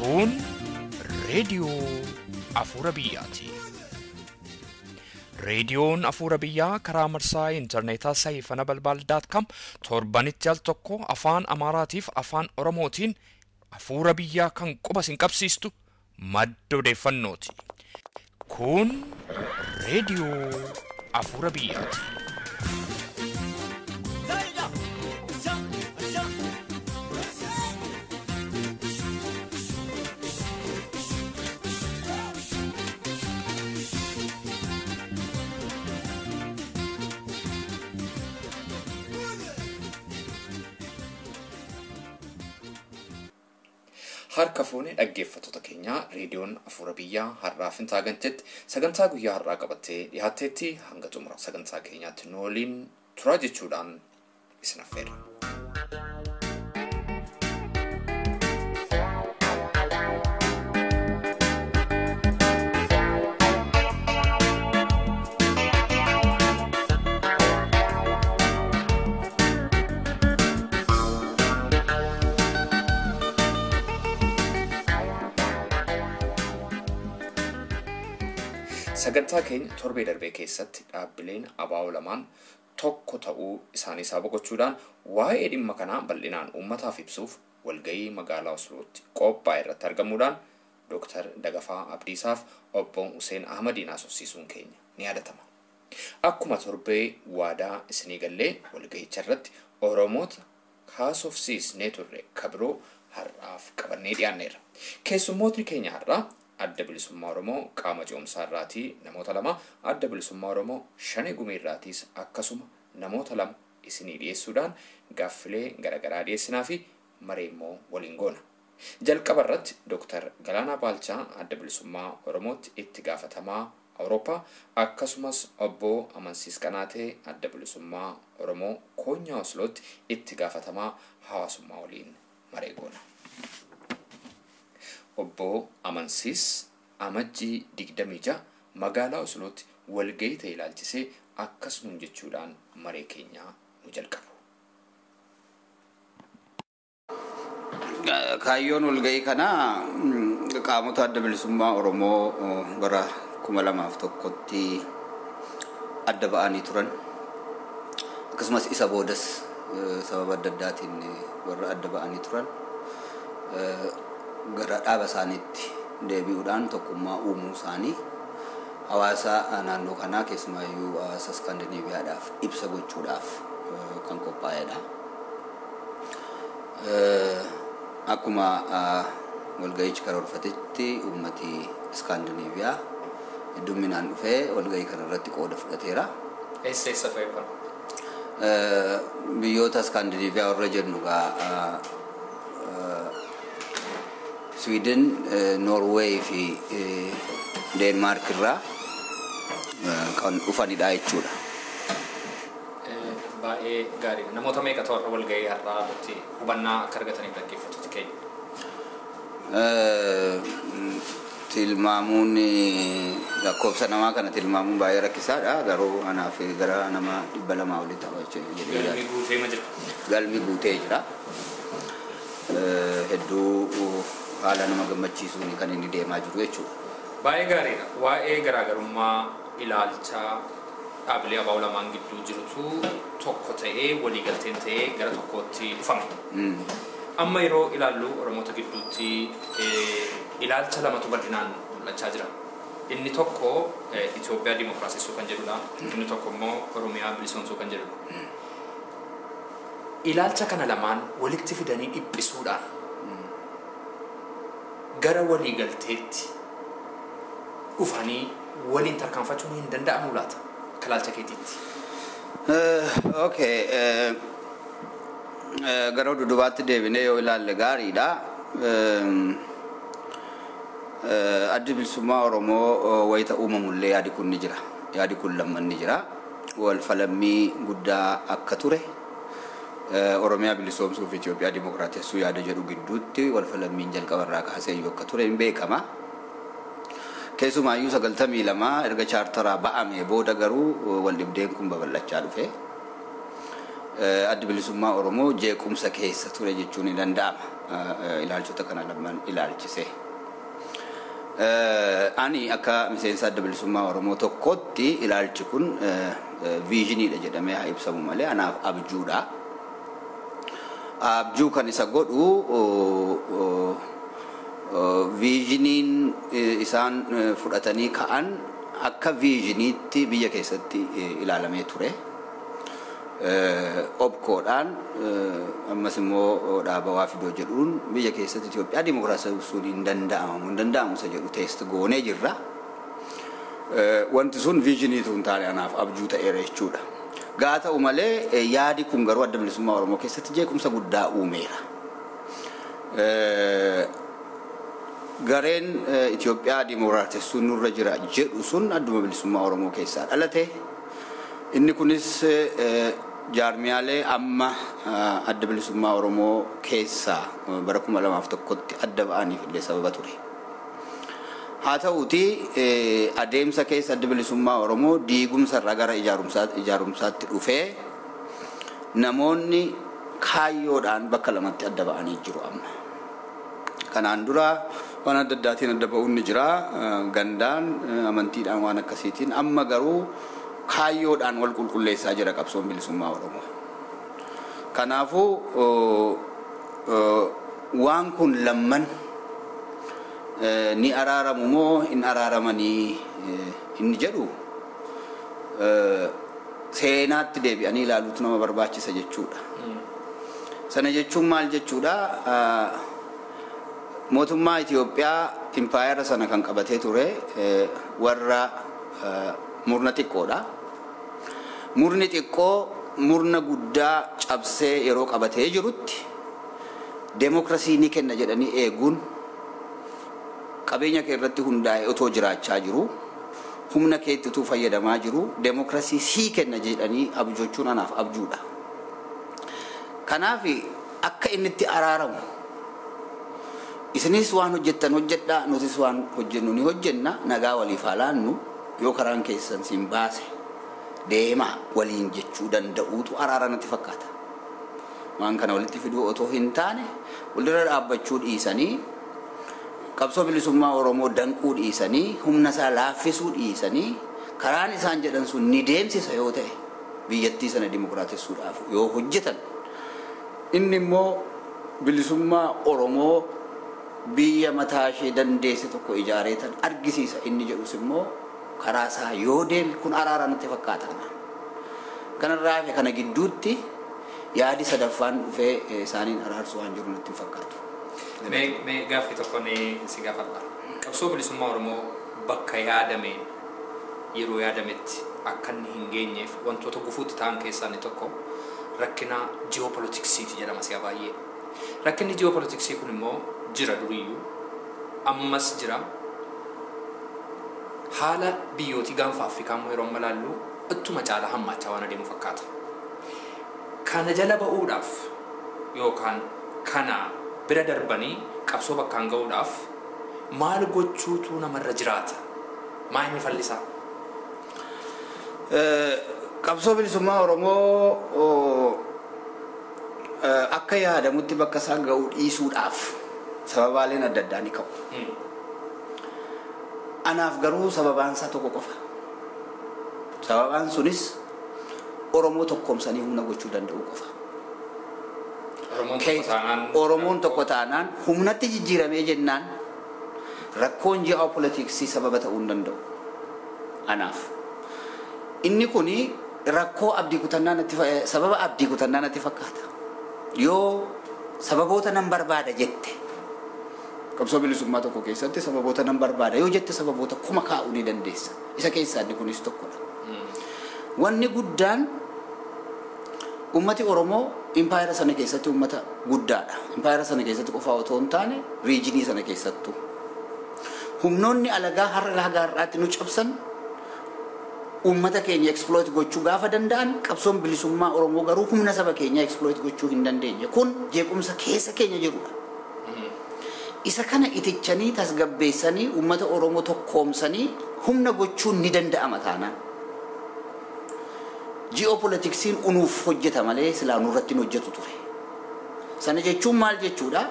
Kun Radio Afuura Biyyaati. Reediyoon Afuura Biyyaa karaa marsaa intarneetaa sayfanabal.com torbanitti al tokko afaan Amaaraatiif afaan Oromootiin Afuura Biyyaa kan quba sin qabsiistu madda odeeffannooti. Kun Reediyoo Afuura Biyyaati. Harka fuunee dhaggeeffattoota keenya reediyoon Afuura Biyyaa har'aaf hin taagantetti sagantaa guyyaa har'aa qabattee dhiyaatteetti hanga xumura sagantaa keenyaatti nu waliin turaa jechuudhaan isin affeerra. Sagantaa keenya torbee darbee keessatti dhaabbileen ABO lamaan tokko ta'uu isaanii boqochuudhaan waa'ee dhimma kanaa bal'inaan uummataaf ibsuuf walgahii magaalaa Oslootti qophaa'e irratti argamuudhaan Dr. Dagafaa Abdiisaaf Obbo Hussein Ahmadiin haasofsiisuun keenya ni yaadatama. Akkuma torbee waadaa isinii gallee walgahicha irratti Oromoota haasofsiisnee turre kabiroo har'aaf qabannee dhiyaanneerra. Keessummootni keenya har'aa Adda Bilisummaa Oromoo qaama ce'umsaa irraatii namoota lama, Adda Bilisummaa Oromoo Shanee Gumii irraatiis akkasuma namoota lama isinii dhiyeessuudhaan gaaffilee garaagaraa dhiyeessinaa fi maree immoo waliin goona. Jalqaba irratti Dr. Galaanaa Baalchaa Adda Bilisummaa Oromootti itti gaafatamaa Awurooppaa akkasumas Obbo Amansiis Qanaatee Adda Bilisummaa Oromoo Koonyaa Oslootti itti gaafatamaa hawaasummaa waliin maree goona. Obbo Amansiis amajjii 26 magaalaa Oslootti walgahii ta'e ilaalchisee akkasuma jechuudhaan maree keenyaa nu jalqabu. Kaayyoon walgahii kanaa qaamota Adda Bilisummaa Oromoo bara 2001tti adda ba'anii turan akkasumas isa boodas sababa adda addaatiin warra adda ba'anii turan gara dhaaba isaaniitti deebi'uudhaan tokkummaa uumuu isaanii hawaasa naannoo kanaa keessumaayyuu hawaasa Iskaandinaaviyaadhaaf ibsa gochuudhaaf kan qophaa'edha. Akkuma walgahichi karoorfatetti uummati Iskaandinaaviyaa hedduminaan dhufee walgahii kana irratti qooda fudhateera. Eessa fa'i kun? Biyyoota Iskaandinaaviyaa warra jennu Sweden, Norway fi Denmark irraa kan dhufanidha jechuudha. Baay'ee gaarii. Namoota meeqa ta'u walgahii har'aa irratti hubannaa akka argataniif dhaggeeffattoota keenya? Tilmaamuun lakkoofsa namaa kana tilmaamuun baay'ee rakkisaadha. Garuu anaaf gara nama 200 olii ta'a jechuudha. Galmi guutee ma jira? Galmi guutee jira. Hedduu haala nama gammachiisuun kan inni deemaa jiru jechuudha. Baay'ee gaariidha. Waa'ee garaagarummaa ilaalcha dhaabbilee ABO lamaan gidduu jirutu tokko ta'ee waliigalteen ta'ee gara tokkootti dhufame. Amma yeroo ilaallu Oromoota gidduutti ilaalcha lamatu bal'inaan mul'achaa jira. Inni tokko Itoophiyaa Dimookiraasessuu kan jedhudha. Inni tokko immoo Oromiyaa bilisoomsuu kan jedhudha. Ilaalcha kana lamaan walitti fidanii dhiphisuudhaan gara waliigalteetti dhufanii waliin tarkaanfachuun hin danda'amu laata? Kalaalcha keetiitti. Okay. Gara dudubaatti deebinee yoo ilaalle gaariidha. Addi Bilisummaa Oromoo wayita uumamullee yaadi kun ni jira. Yaadi kun lamman ni jira. Wal falammii guddaa akka ture. Oromiyaa bilisoomsuu fi Itoophiyaa Dimookiraatessuu yaada jedhu gidduutti wal falammiin jalqabarraa kaasee akka ture hin beekama. Keessumaayyuu 92 erga chaartaraa ba'amee booda garuu wal dhibdeen kun babal'achaa dhufe. adda bilisummaa Oromoo jeequmsa keessa ture jechuun ni danda'ama ilaalchota kana lamaan ilaalchise. Ani akka miseensa adda bilisummaa Oromoo tokkotti ilaalchi kun viizhiniidha jedhamee haa ibsamu malee anaaf abjuudha. Abjuu kan isa godhu viizhiniin isaan fudhatanii ka'an akka viizhiniitti biyya keessatti ilaalamee ture. Obkoodhaan ammas immoo dhaaba waa fidoo jedhuun biyya keessatti Itoophiyaa dimokiraasii hin danda'amu isa jedhu teest goonee jirra. Wanti sun viizhiniitu hin taane anaaf abjuu ta'eera jechuudha. Gaa ta'u malee yaadi kun garuu adda bilisummaa Oromoo keessatti jeequmsa guddaa uumeera. Gareen Itoophiyaa dimokiraatessuun nurra jira jedhu sun adduma bilisummaa Oromoo keessaa dhalate. Inni kunis jaarmiyaalee amma adda bilisummaa Oromoo keessaa bara 2001tti adda ba'aniif illee sababa ture. Haa ta'uuti adeemsa keessa adda bilisummaa Oromoo diigumsa irraa gara ijaarumsaatti dhufee namoonni kaayyoodhaan bakka lamatti adda ba'anii jiru amma. Kanaan dura waan adda addaatiin adda ba'uun ni jira, gandaan amantiidhaan waan akkasiitiin, amma garuu kaayyoodhaan wal qulqulleessaa jira qabsoon bilisummaa Oromoo. Kanaafuu waan kun lamman ni araaramu moo hin araaramanii inni jedhu seenaatti deebi'anii ilaaluutu nama barbaachisa jechuudha. Sana jechuun maal jechuudha? Mootummaa Itoophiyaa impaayera sana kan qabatee ture warra murna xiqqoodha. Murni xiqqoo murna guddaa cabsee yeroo qabatee jirutti demokrasii ni kenna jedhanii eeguun qabeenya kee irratti hundaa'e otoo jiraachaa jiru, humna keetti utuu fayyadamaa jiru, demokrasii sii kenna jedhanii abjochuun anaaf abjuudha. Kanaaf akka inni itti araaramu isinis waan hojjettan hojjedhaa, nutis waan hojjennu ni hojjenna, nagaa waliif haa laannu, yoo karaan keessan siin baase deemaa waliin jechuu danda'uutu araara natti fakkaata. Waan kana walitti fiduu otoo hin taane walirra dhaabbachuu dhiisanii, qabsoo bilisummaa Oromoo danquu dhiisanii, humna isaa laaffisuu dhiisanii, karaan isaan jedhan sun ni deemsisa yoo ta'e biyyattii sana dimokiraatessuudhaaf yoo hojjetan, inni immoo bilisummaa Oromoo biyya mataa ishee dandeesse tokko ijaareetan argisiisa inni jedhus immoo karaa isaa yoo deeme kun araara natti fakkaata. Kanarraa fi kana gidduutti yaadi sadaffaan dhufee isaaniin araarsu waan jiru natti fakkaatu. Mee gaaffii tokko si gaafadha. Qabsoo bilisummaa Oromoo bakka yaadameen yeroo yaadametti akka inni hin geenyeef wantoota gufuutti ta'an keessaa inni tokko rakkina ji'oopolitiksiiti jedhama si'a baay'ee. Rakkinni ji'oopolitiksii kun immoo jira duriyyuu ammas jira. Haala biyyootii gaanfa Afrikaa immoo yeroo malaallu ittuma caala hammaachaa waan adeemu fakkaata. Kana jala ba'uudhaaf yookaan kana bira darbanii qabsoo bakkaan ga'uudhaaf maal gochuutu namarra jiraata? Maa inni fallisaa? Qabsoo bilisummaa Oromoo akka yaadamutti bakka isaan ga'uu dhiisuudhaaf sababaaleen adda addaa ni ka'u. Anaaf garuu sababaan isaa tokko qofa. Sababaan sunis Oromoo tokkoomsanii humna gochuu danda'u qofa. Oromoon tokko taanaan humnatti jijjiiramee jennaan rakkoon ji'oopolitiksii sababa ta'uu hin danda'u. Anaaf inni kuni rakkoo abdii kutannaa natti sababa abdii kutannaa natti fakkaata. Yoo sababoota nan barbaada jette qabsoo bilisummaa tokko keessatti sababoota nan barbaada yoo jette sababoota kuma kaa'uu ni dandeessa. Isa keessaa inni kunis tokkodha. Wanni guddaan ummati Oromoo impaayera sana keessatti ummata guddaadha. Impaayera sana keessatti qofaa otoo hin taane riijinii sana keessattuu humnoonni alagaa har'a har'aatti nu cabsan ummata keenya exploit gochuu gaafa danda'an qabsoon bilisummaa Oromoo garuu humna saba keenya exploit gochuu hin dandeenye. Kun jeequmsa keessa keenya jirudha. Isa kana itichanii tasgabbeessanii ummata Oromoo tokkoomsanii humna gochuun ni danda'ama taanaan. Geopolitiksiin unuuf hojjeta malee silaa nurratti hojjetu ture. Sana jechuun maal jechuudha?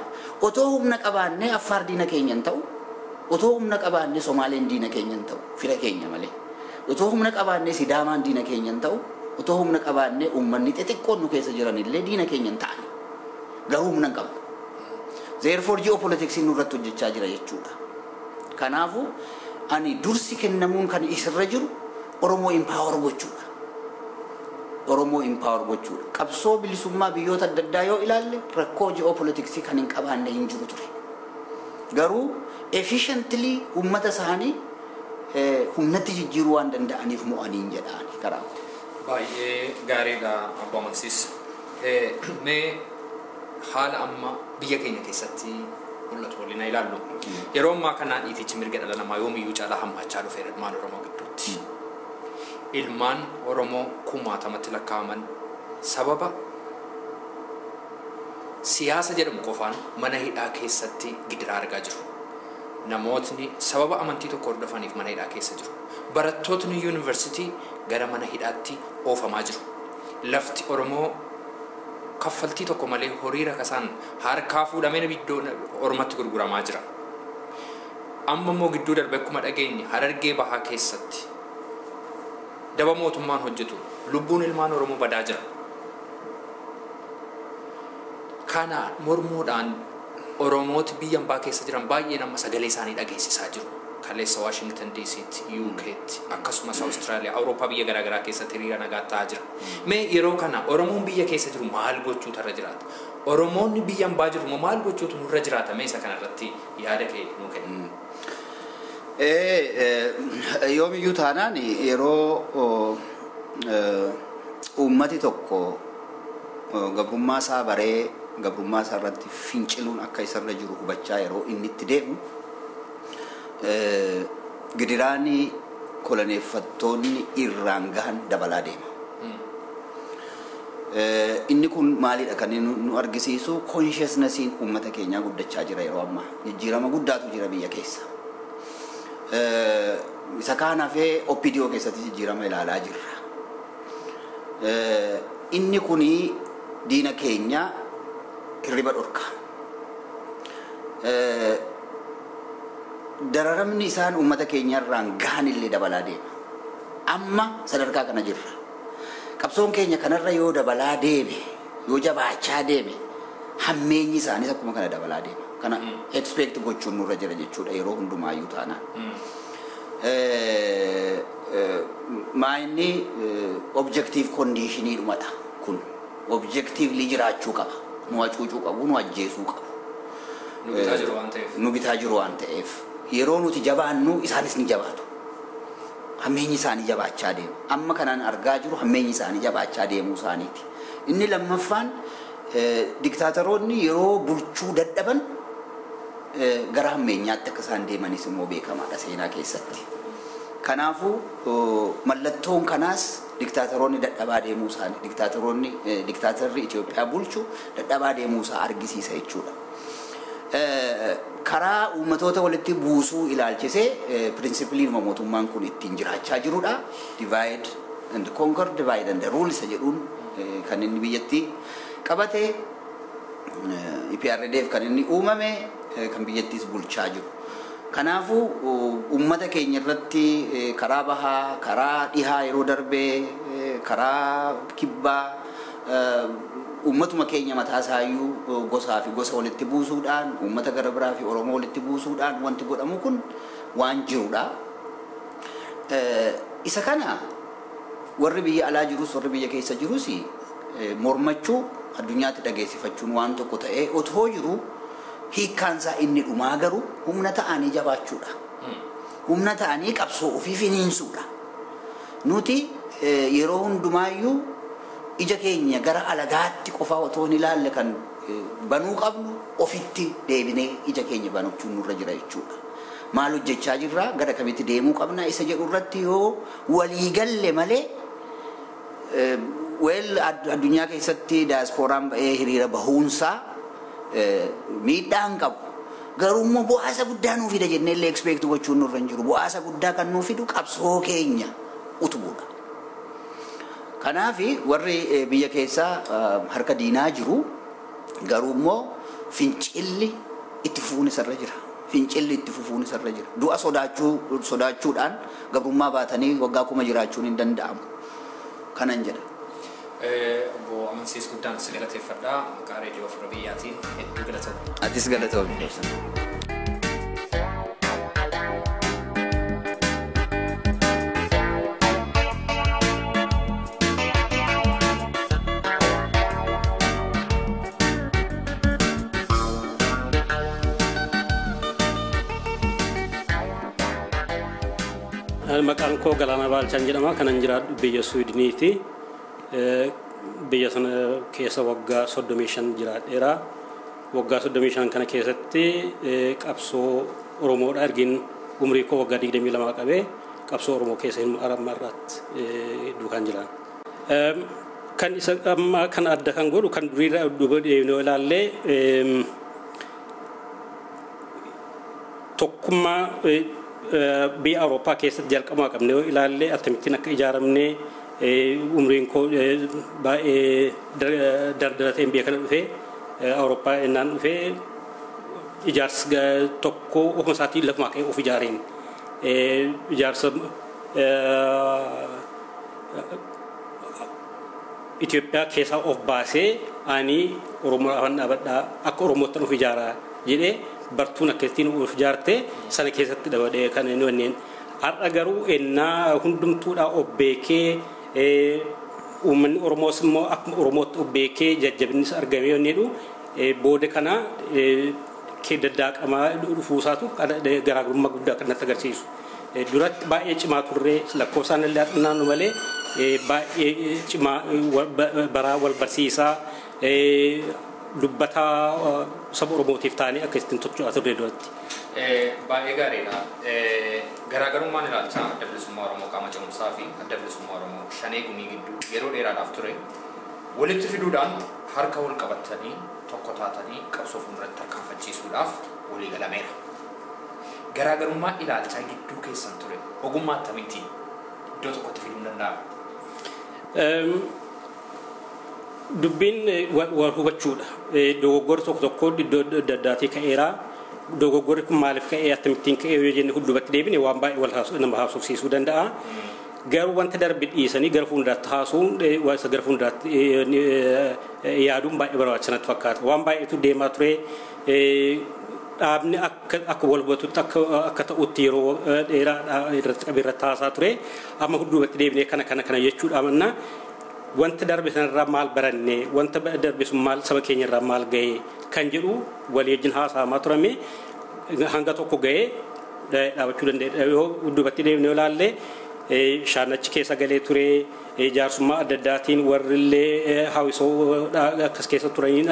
Otoo humna qabaannee Affaar diina keenya hin ta'u, otoo humna qabaannee Somaaleen diina keenya hin ta'u, fira keenya malee. Otoo humna qabaannee Sidaamaan diina keenya hin ta'u, otoo humna qabaannee uummanni xixiqqoon nu keessa jiran illee diina keenya hin ta'ani. Garuu humna hin qabu. Therefore geopolitiksiin nurratti hojjechaa jira jechuudha. Kanaafuu ani dursi kennamuun kan isirra jiru Oromoo empower gochuudha. Oromoo empower gochuudha. Qabsoo bilisummaa biyyoota adda addaa yoo ilaalle rakkoo geopolitiksii kan hin qabaanne hin jiru ture. Garuu efficiently uummata isaanii humnatti jijjiiruu waan danda'aniif mo'anii jedhaani karaa. Baay'ee gaariidha Abbo Amansiis. Mee haala amma biyya keenya keessatti mul'atu waliin ilaallu. Yeroo ammaa kana dhiitichi mirga dhala namaa yoomiyyuu caalaa hammaachaa dhufeera ilmaan Oromoo gidduutti. Ilmaan Oromoo kumaatamatti lakkaa'aman sababa siyaasa jedhamu qofaan mana hidhaa keessatti gidiraa argaa jiru. Namootni sababa amantii tokko hordofaniif mana hidhaa keessa jiru. Barattootni yuunivarsiitii gara mana hidhaatti oofamaa jiru. Lafti Oromoo kaffaltii tokko malee horii rakasaan harkaa fuudhamee iddoo Oromatti gurguramaa jira. Amma immoo gidduu darbee akkuma dhageenye Harargee Bahaa keessatti daba mootummaan hojjetu lubbuun ilmaan Oromoo badaa jira. Kana mormuudhaan Oromooti biyya ambaa keessa jiran baay'een amma sagalee isaanii dhageessisaa jiru. Kaleessa Washington DC'tti, UK'tti, akkasumas Austraaliyaa, Awurooppaa biyya garaagaraa keessatti hiriira nagaa ta'aa jira. Mee yeroo kana Oromoon biyya keessa jiru maal gochuutu irra jiraata? Oromoonni biyya ambaa jiru maal gochuutu nurra jiraata? Mee isa kanarratti yaada kee nuu kenni. Yoomiyyuu taanaan yeroo uummati tokko gabrummaa isaa baree gabrummaa isaa irratti finciluun akka isarra jiru hubachaa yeroo inni itti deemu gidiraani koloneeffattoonni irraan gahan dabalaa deema. Inni kun maalidha kan nu argisiisu consciousnessiin uummata keenyaa guddachaa jira yeroo ammaa. Jijjiirama guddaatu jira biyya keessa. Isa kaan hafee OPDO keessatti jijjiirama ilaalaa jirra. Inni kuni diina keenya hirriba dhorka. Dararamni isaan uummata keenya irraan gahan illee dabalaa deema. Amma sadarkaa kana jirra. Qabsoon keenya kanarra yoo dabalaa deeme, yoo jabaachaa deeme, hammeenyi isaaniis akkuma kana dabalaa deema. Kana expect gochuun nurra jira jechuudha yeroo hundumaayyuu taanaan. Maayinni objective conditionii dhumadha kun. Objectively jiraachuu qaba. Nu hacuucuu qabu, nu ajjeesuu qabu. Nu bitaa jiru waan ta'eef. Yeroo nuti jabaannu isaanis ni jabaatu. Hammeenyi isaanii jabaachaa deemu. Amma kanaan argaa jiru hammeenyi isaanii jabaachaa deemuu isaaniiti. Inni lammaffaan diktaatoroonni yeroo bulchuu dadhaban gara hammeenyaatti akka isaan deemanis immoo beekamaadha seenaa keessatti. Kanaafuu mallattoon kanaas diktaatoroonni dadhabaa deemuu isaanii diktaatarri Itoophiyaa bulchu dadhabaa deemuu isaa argisiisa jechuudha. Karaa uummatoota walitti buusuu ilaalchisee pirinsipiliin mootummaan kun ittiin jiraachaa jirudha. Divide and conquer, divide and rule isa jedhuun kan inni biyyatti qabate EPRDF kan inni uumame kan biyyattis bulchaa jiru. Kanaafuu uummata keenya irratti karaa bahaa, karaa dhihaa yeroo darbee, karaa kibbaa ummatuma keenya mataa isaayyuu gosaa fi gosa walitti buusuudhaan ummata gara biraa fi Oromoo walitti buusuudhaan wanti godhamu kun waan jirudha. Isa kana warri biyya alaa jirus warri biyya keessa jirus mormachuu addunyaatti dhageessifachuun waan tokko ta'ee otoo jiru hiikkaansaa inni dhumaa garuu humna ta'anii jabaachuudha. Humna ta'anii qabsoo ofii finiinsuudha. Nuti yeroo hundumaayyuu ija keenya gara alagaatti qofa otoo hin ilaalle kan banuu qabnu ofitti deebinee ija keenya banuuchuun nurra jira jechuudha. Maal hojjechaa jirra gara kamitti deemuu qabna isa jedhu irratti yoo walii galle malee addunyaa keessatti diasporaan ba'ee hiriira bahuunsaa miidhaan qabu. Garuu immoo bu'aasa guddaa nuu fida jennee illee expect gochuun nurra hin jiru. Bu'aasa guddaa kan nuu fidu qabsoo keenya utubuudha. Kanaafi warri biyya keessaa harka diinaa jiru garuu immoo fincilli itti fufuun isarra jira. Fincilli itti fufuun isarra jira. Du'a sodaachuudhaan gabrummaa baatanii waggaa kuma jiraachuun hin danda'amu. Kanan jedha. Obbo Amansiis guddaan si galateeffadha. Maqaa reediyoo Afur Biyyaatiin hedduu galatoomna. Atis galatoomna. Maqaan koo Galaanaa Baalchaan jedhama. Kanan jiraadhu biyya Suwiidiniiti. Biyya sana keessa waggaa 35 jiraadheera. Waggaa 35 kana keessatti qabsoo Oromoodha ergin umrii koo waggaa 22 qabee qabsoo Oromoo keessa hin marratti duukaan jiraan. Kan isa amma kan adda kan godhu kan duriirraa yoo ilaalle tokkummaa biyya Awurooppaa keessatti jalqabaa qabne yoo ilaalle akkamittiin akka ijaaramne umriin koo baay'ee dardarateen biyya kana dhufee Awurooppaa innaan dhufee ijaarsa tokko ofuma isaatiin lafumaa ka'ee of ijaareen ijaarsa Itoophiyaa keessaa of baasee ani Oromoo afaan dhaabadhaa akka Oromootti of ijaaraa jedhee bartuun akkasitiin of ijaarte sana keessatti dabalee kan inni wanneen har'a garuu ennaa hundumtuudhaa of beekee uummanni Oromoos immoo akkuma Oromootti of beekee jajjabinnis argamee wanneedhu booda kana daddaaqamaa dhufuusaatu garaagarummaa guddaa kan natti agarsiisu. Duratti baay'ee cimaa turree lakkoofsaan illee naannoo malee baay'ee cimaa baraa wal barsiisaa dubbataa saba Oromootiif taanee akkasittiin socho'aa turre duratti. Baay'ee gaariidha. Garaagarummaan ilaalcha adda bilisummaa Oromoo qaama ce'umsaa fi adda bilisummaa Oromoo shanee gumii gidduu yeroo dheeraadhaaf ture walitti fiduudhaan harka wal qabatanii tokko taatanii qabsoo fuulduratti tarkaanfachiisuudhaaf walii galameera. Garaagarummaa ilaalchaa gidduu keessan ture ogummaa akkamiitiin iddoo tokkotti fiduu danda'a? Dubbiin wal hubachuudha. Dogoggorri tokko iddoo adda addaatii ka'eera. Dogoggorri kun maaliif ka'ee akkamittiin ka'ee yoo jenne hundubatti deebine waan baay'ee nama haasofsiisuu danda'a. Garuu wanta darbe dhiisanii gara fuulduraatti haasuun gara fuulduraatti yaaduun baay'ee barbaachisaa natti fakkaata. Waan baay'eetu deemaa ture. Dhaabni akka wal hubatutti akka ta'utti yeroo dheeraa irratti haasaa ture. Amma hundubatti deebinee kana jechuudha amanna. Wanta darbe sanarraa maal baranne wanta darbe sun maal saba keenya irraa maal ga'e kan jedhu walii wajjin haasa'amaa turame hanga tokko ga'e dhaabachuu dandeenya. Yoo hundubatti deebinee ilaalle shaanachi keessa galee ture jaarsummaa adda addaatiin warrillee hawwisoo akkas keessa turaniin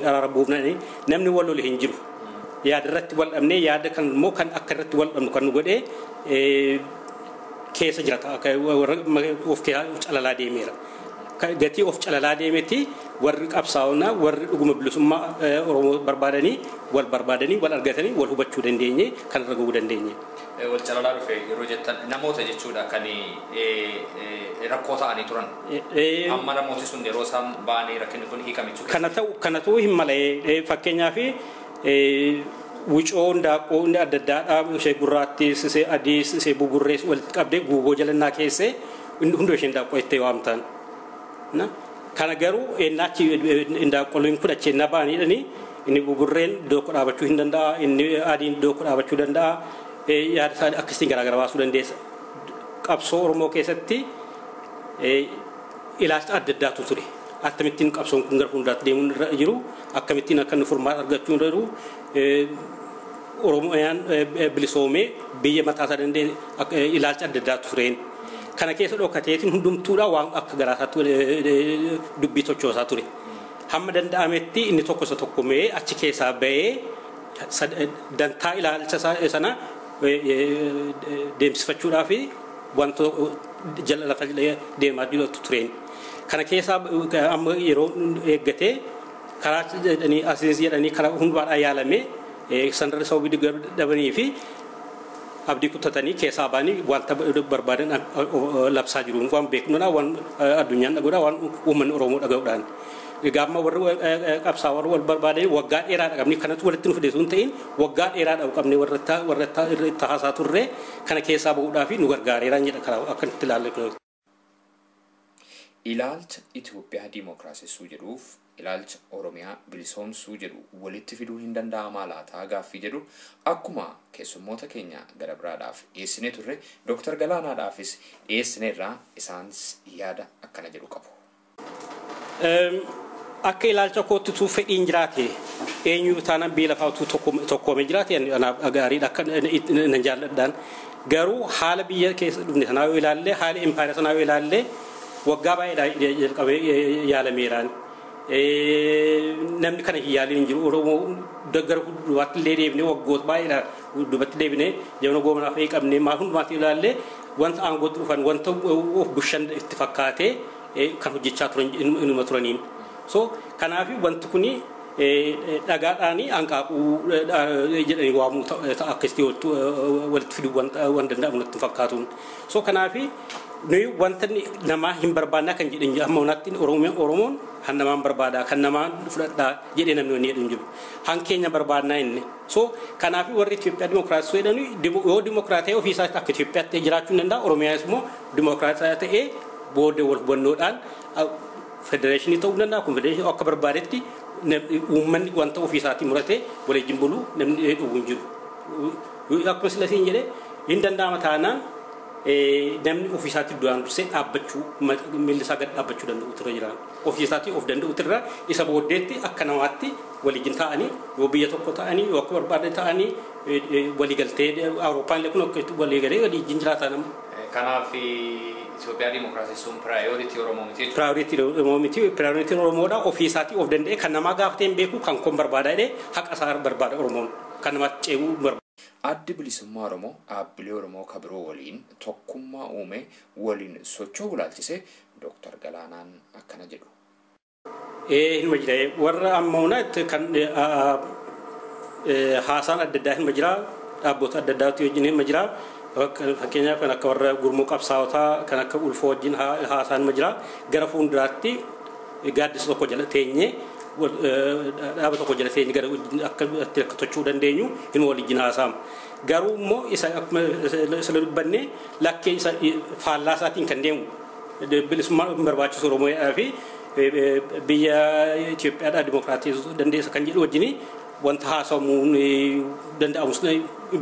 araara buufnanii namni wal lole hin jiru. Yaada irratti wal dhabnee yaada kan immoo kan akka irratti wal dhabnu kan nu godhee keessa jirata akka of calalaa deemeera. Gatii of calalaa deemetti warri qabsaa'onnaa warri dhuguma bilisummaa Oromoo barbaadanii wal argatanii wal hubachuu dandeenye kan irra gahuu dandeenye. Wal calalaa dhufe yeroo jettan namoota jechuudha kan rakkoo ta'anii turan. Amma namooti sun yeroo isaan ba'anii rakkinni kun hiikame jechuudha. Kana ta'uu hin malee fakkeenyaaf wucoon daaqoo adda addaadhaa ishee gurraattii sisee adii sisee buburrees walitti qabdee guuboo jalannaa keessee hundoo isheen daaqoo itti waamtan. Kana garuu ennaachi daaqoliin kun achi ennaa ba'aniidhani inni buburreen dookoo dhaabachuu hin danda'a inni adiin dookoo dhaabachuu danda'a yaada isaa akkasiin garaagaraa baasuu dandeessa. Qabsoo Oromoo keessatti ilaalcha adda addaatu ture. Akkamittiin qabsoon kun gara fuulduraatti deemuun irra jiru akkamittiin akka inni furmaata argachuu irra jiru Oromoon bilisoomee biyya mataa isaa danda'e ilaalcha adda addaatu tureen. Kana keessa dhokateetiin hundumtuudha waan akka garaasaatti dubbii tochoosaa ture. Hamma danda'ametti inni tokko isa tokkomee achi keessaa ba'ee dantaa ilaalcha sana deemsifachuudhaa fi wantoota jala lafa deemaa jirutu tureen. Kana keessaa amma yeroo eeggatee karaa jedhanii asiis jedhanii karaa hundumaadhaan yaalamee sanarra sababii dhabanii fi abdii kutatanii keessaa baanii wanta barbaadan labsaa jiru waan beeknudha waan addunyaan dhaguudha waan uummanni Oromoo dhaga'uudhaan. Gaamma warra qabsaa warra wal barbaadanii waggaa dheeraadha qabni kanatu walitti nu fide sun ta'in waggaa dheeraadha qabni warra itti haasaa turre kana keessaa bahuudhaaf nu gargaareeraan jedha karaa akkanitti ilaalle. Ilaalcha Itoophiyaa Dimookiraasessuu jedhuuf ilaalcha Oromiyaa bilisoomsuu jedhu walitti fiduu hin danda'amaa laataa gaaffii jedhu akkuma keessummoota keenya gara biraadhaaf dhiyeessinee turre Dr. Galaanaadhaafis dhiyeessineerraa isaanis yaada akkana jedhu qabu. Akka ilaalcha kootituu fedhiin jiraate eenyu taanaan biyya lafaatu tokkoomee jiraate gaariidha akka nan jaalladhaan garuu haala biyya keessa dhufne sanaa yoo ilaalle haala impaayera sanaa yoo ilaalle waggaa baay'ee jalqabee yaalameeraan namni kana hin yaalin hin jiru Oromoo daggara dubaatti illee deebinee waggoota baay'eedhaan dubaatti deebinee jabana goomanaa fa'ii qabnee maa hundumaatti ilaalle wanta aangootti dhufan wanta of bushan itti fakkaatee kan hojjechaa turan inuma turaniin so kanaaf wanti kuni dhagaadhaani hanqaaquu jedhanii waamuu akkasitti walitti fiduu waan danda'amu natti fakkaatuun so kanaaf nuyi wanta namaa hin barbaannaa kan jedhan amma wanaatti Oromoon kan namaan barbaadaa kan namaan fudhadhaa jedhee namni wanni jedhu hin jiru hankeenya barbaannaa inni so kanaaf warri Itoophiyaa Dimookiraasii jedhanii yoo Dimookiraatii ofiisaa akka Itoophiyaatti jiraachuu hin danda'a Oromiyaas immoo Dimookiraatii ta'ee booda wal hubannoodhaan federeeshinii ta'uu danda'a konfedereeshinii akka barbaadetti uummanni wanta ofiisaatii muratee waliin buluu namni dhowwu hin jiru akkuma silasiin jedhee hin danda'ama taanaan namni ofiisaatii duraan dursee dhaabbachuu miilisaa gad dhaabbachuu danda'u turre jira ofiisaatii of danda'u turre isa booddeetti akka namaatti waliin ta'anii yoo biyya tokko ta'anii yoo akka barbaade ta'anii waliigaltee Awurooppaan illee kun akka waliigalee waliin jiraatan kanaaf Itoophiyaa Dimookiraasessuun piraayoritii Oromoo miti. Piraayoritiin Oromoodha ofiisaatii of danda'e kan namaa gaafatee hin beeku kan koon barbaadaa jedhee haqa isaa barbaada Oromoon kan namaatti ce'uu barbaada. Addi bilisummaa Oromoo dhaabbilee Oromoo kabiroo waliin tokkummaa uume waliin socho'uu ilaalchisee Dr. Galaanaan akkana jedhu. Hinma jira warra ammoona kan haasaan adda addaa hinma jira dhaabboota adda addaatu wajjin hinma jira. Fakkeenyaaf kan akka warra gurmuu qabsaawotaa kan akka ulfoo wajjin haasaan ma jira gara fuulduraatti gaaddisa tokko jala teenyee dhaaba tokko jala teenyee gara akka tochuu dandeenyu hin waliin haasaam garuu immoo isa akkuma sila dubbannee lakkee isa faallaa isaatiin kan deemu bilisummaa barbaachisu Oromoo fi biyya Itoophiyaadhaa Dimookiraatessuu dandeessa kan jedhu wajjin wanta haasamuun danda'amus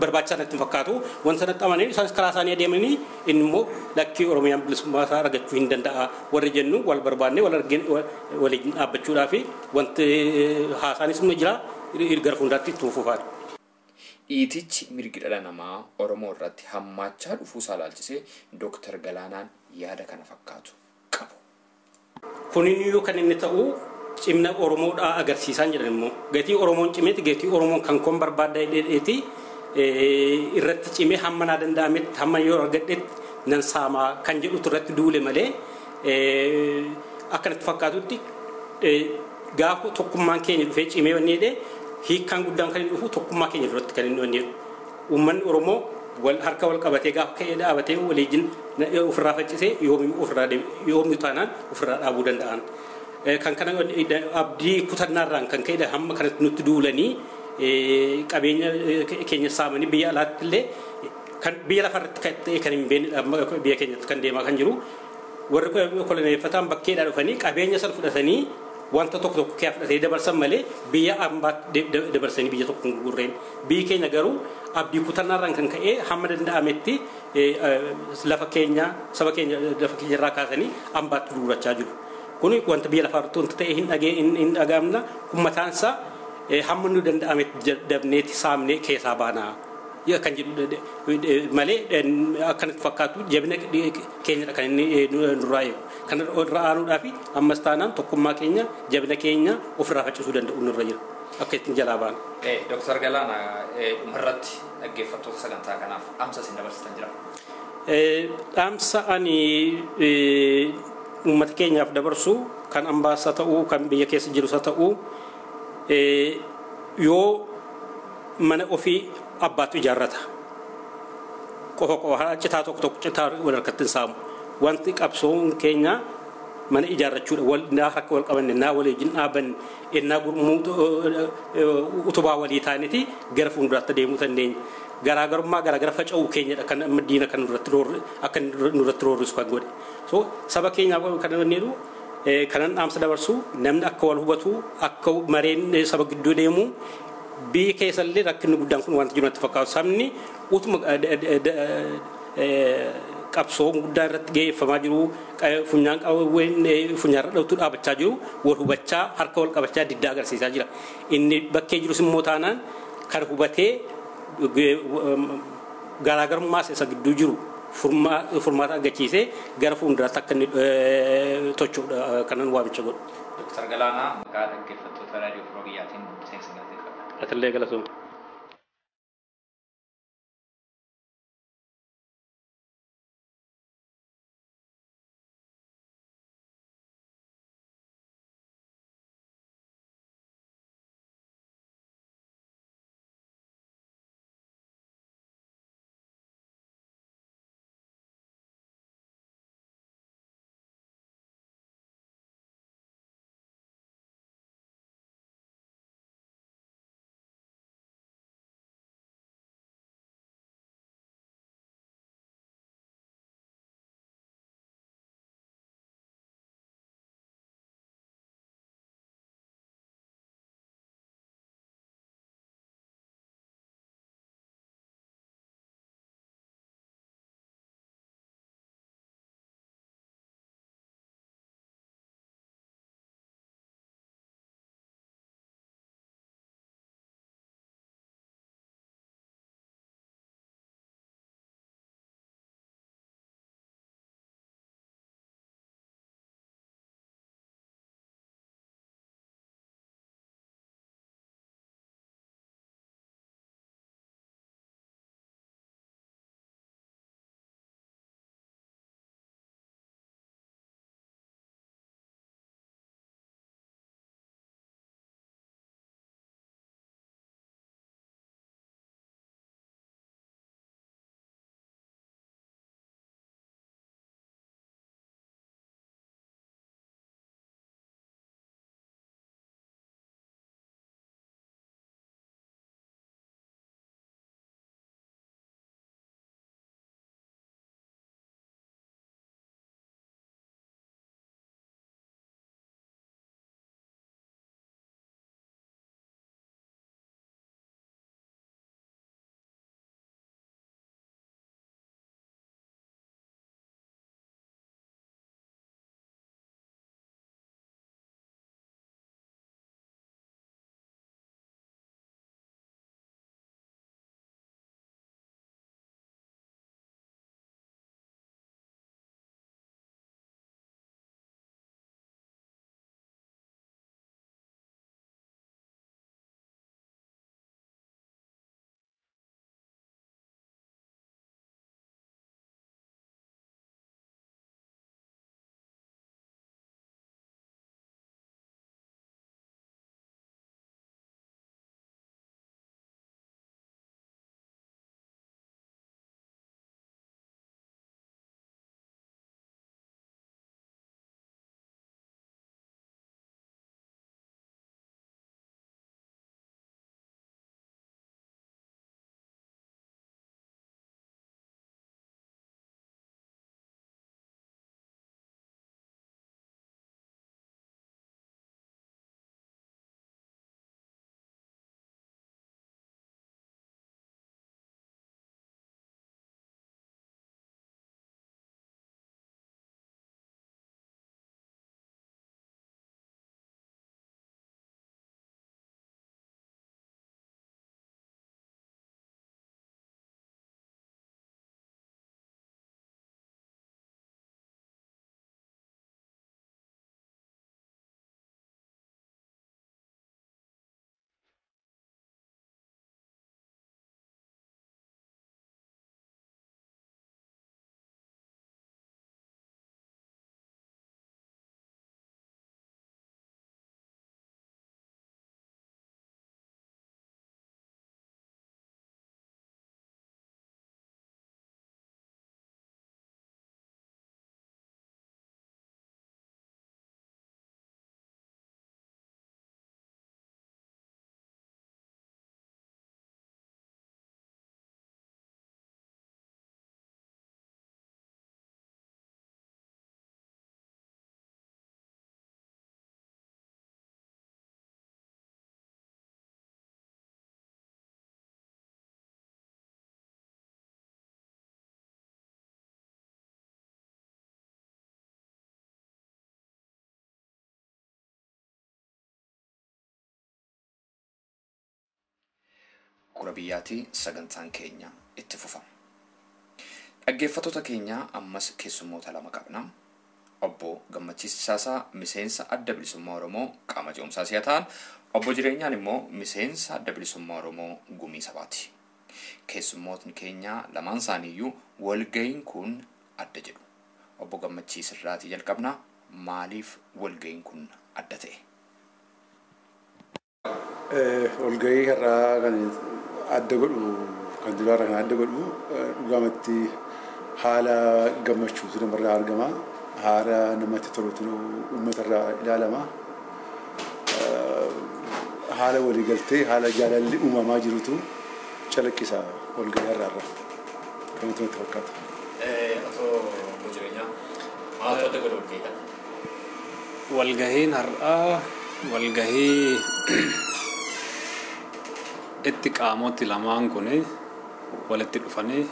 barbaachisaa natti fakkaatu wanta natti amanee isaan karaa isaanii adeemanii inni immoo lakkii Oromiyaan bilisummaa isaa argachuu hin danda'a warri jennu wal barbaannee waliin dhaabbachuudhaa fi wanti haasaanis immoo jira gara fuulduraatti itti fufaadha. Dhiitichi mirgi dhala namaa Oromoo irratti hammaachaa dhufuusaa ilaalchisee Dr. Galaanaan yaada kana fakkaatu qabu. Kuniyyuu kan inni ta'u cimna Oromoodhaa agarsiisan jedhan immoo gatii Oromoon cimeeti gatii Oromoon kan koon barbaaddeeti irratti cimee hamma naa danda'ametti hamma yoo argadhetti nan saamaa kan jedhutu irratti duule malee akkanatti fakkaatutti gaafa tokkummaan keenya dhufee cimee wanni jedhee hiikkaan guddaan kan inni dhufu tokkummaa keenya duratti kan inni wanni jedhu uummanni Oromoo harka wal qabatee gaafa ka'ee dhaabatee waliin ofirraa faccisee yoomii taanaan ofirraa dhaabuu danda'an. Kan kana abdii kutannaarraan kan ka'e hamma kanatti nutti duulanii qabeenya keenya saamanii biyya alaatti illee kan biyya lafarratti ta'e kan hin beekne biyya keenyatti kan deemaa kan jiru warri koloneeffataan bakkeedhaa dhufanii qabeenya san fudhatanii wanta tokko kee fudhatee dabarsan malee biyya ambaatti dabarsanii biyya tokko hin gurgurreen biyyi keenya garuu abdii kutannaarraan kan ka'e hamma danda'ametti lafa keenya saba keenya lafa keenya irraa kaasanii ambaatti gurgurachaa jiru. Kuni wanta biyya lafaarratti wanta ta'e hin dhagaamna kun mataansa hamma nu danda'ametti dabneeti saamnee keessaa baanaa kan jedhu malee akkanatti fakkaatu jabina keenya kan inni nurraa eegu kan irraa aanuudhaa fi ammas taanaan tokkummaa keenya jabina keenya ofirraa faccisuu danda'u nurra jira akka ittiin jalaa baana. Dr. Galaana dhumarratti dhaggeeffattoota sagantaa kanaaf dhaamsa isin dabarsitan jira. Dhaamsa ani ummata keenyaaf dabarsu kan ambaasa ta'uu kan biyya keessa jirus ta'uu yoo mana ofii abbaatu ijaarrata qofa qofa citaa tokko citaa wal harkatti saamu wanti qabsoon keenya mana ijaarrachuudha wal naa harka wal qabanne naa waliin dhaaban innaa gurmuu utubaa walii taaniti gara fuulduraatti deemuu dandeenya garaagarummaa garaagara faca'uu keenyadha kan diina kan nurratti roorrisu kan godhe so saba keenya kan jennu kanan dhaamsa dabarsu namni akka wal hubatu akka mareen saba gidduu deemu biyya keessallee rakkinni guddaan kun wanta jiru natti fakkaatu sabni utuma qabsoo guddaan irratti geeffamaa jiru funyaan qawween funyaarra dhawtu dhaabachaa jiru wal hubachaa harka wal qabachaa diddaa agarsiisaa jira inni bakkee jiru immoo taanaan kan hubatee garaagarummaa isa gidduu jiru furmaata argachiisee gara fuulduraatti akka inni tochuudha kanan waamicha godhu. Dr. Galaanaa maqaa dhaggeeffattoota raadiyoo Firoobiyyaatiin seensa galateeffadha. Atillee galatoomna. Gura biyyaatti sagantaan keenya itti fufama. Dhaggeeffattoota keenya ammas keessummoota lama qabna. Obbo Gammachiisaa miseensa Adda Bilisummaa Oromoo qaama ce'umsaa si'a ta'an, obbo Jireenyaan immoo miseensa Adda Bilisummaa Oromoo gumii sabaati. Keessummootni keenya lamaan isaaniiyyuu walga'iin kun adda jedhu. Obbo Gammachiisirraatii jalqabna. Maaliif walga'iin kun adda ta'e? Walga'ii har'aa kan adda godhu kan duraarraa kan adda godhu dhugaamatti haala gammachuutu namarraa argama. Haala namatti tolutu uummatarraa ilaalama. Haala waliigaltee haala jaalalli uumamaa jirutu calaqqisa walga'ii har'aarraa. Kanatu natti fakkaata. Otoo obbo Jireenyaa maaltu adda godhu walga'ii kana? Walgahiin har'aa walgahii itti qaamoti lamaan kun walitti dhufanii